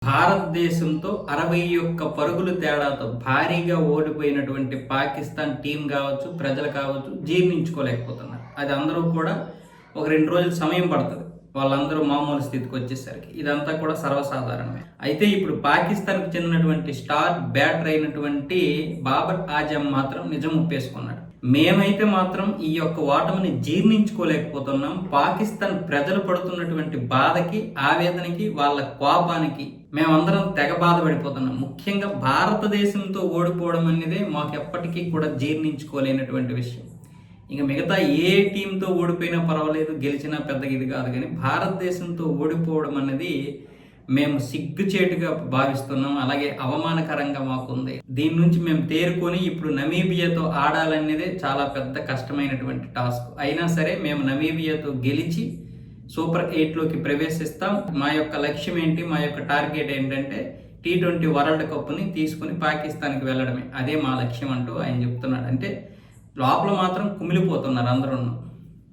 భారతదేశంతో 61 పరుగులు తేడాతో భారీగా ఓడిపోయినటువంటి పాకిస్తాన్ టీం కావచ్చు, ప్రజలు కావచ్చు జీర్ణించుకోలేకపోతున్నారు. అది అందరూ కూడా ఒక 2 రోజులు సమయం పడుతుంది వాళ్ళందరూ మామూలు స్థితికి వచ్చేసరికి. ఇదంతా కూడా సర్వసాధారణమే. అయితే ఇప్పుడు పాకిస్తాన్కి చెందినటువంటి స్టార్ బ్యాటర్ అయినటువంటి బాబర్ ఆజం మాత్రం నిజం ఒప్పేసుకున్నాడు. మేమైతే మాత్రం ఈ యొక్క ఓటమిని జీర్ణించుకోలేకపోతున్నాం. పాకిస్తాన్ ప్రజలు పడుతున్నటువంటి బాధకి, ఆవేదనకి, వాళ్ళ కోపానికి మేమందరం తెగ బాధపడిపోతున్నాం. ముఖ్యంగా భారతదేశంతో ఓడిపోవడం అనేది మాకు ఎప్పటికీ కూడా జీర్ణించుకోలేనటువంటి విషయం. ఇంకా మిగతా ఏ టీంతో ఓడిపోయినా పర్వాలేదు, గెలిచినా పెద్దగా ఇది కాదు, కానీ భారతదేశంతో ఓడిపోవడం అనేది మేము సిగ్గుచేటుగా భావిస్తున్నాం. అలాగే అవమానకరంగా మాకుంది. దీని నుంచి మేము తేరుకొని ఇప్పుడు నమీబియాతో ఆడాలనేదే చాలా పెద్ద కష్టమైనటువంటి టాస్క్. అయినా సరే మేము నమీబియాతో గెలిచి సూపర్ 8లోకి ప్రవేశిస్తాం. మా యొక్క లక్ష్యం ఏంటి, మా యొక్క టార్గెట్ ఏంటంటే T20 వరల్డ్ కప్ని తీసుకుని పాకిస్తాన్కి వెళ్ళడమే. అదే మా లక్ష్యం అంటూ ఆయన చెప్తున్నాడు. అంటే లోపల మాత్రం కుమిలిపోతున్నారు అందరూ.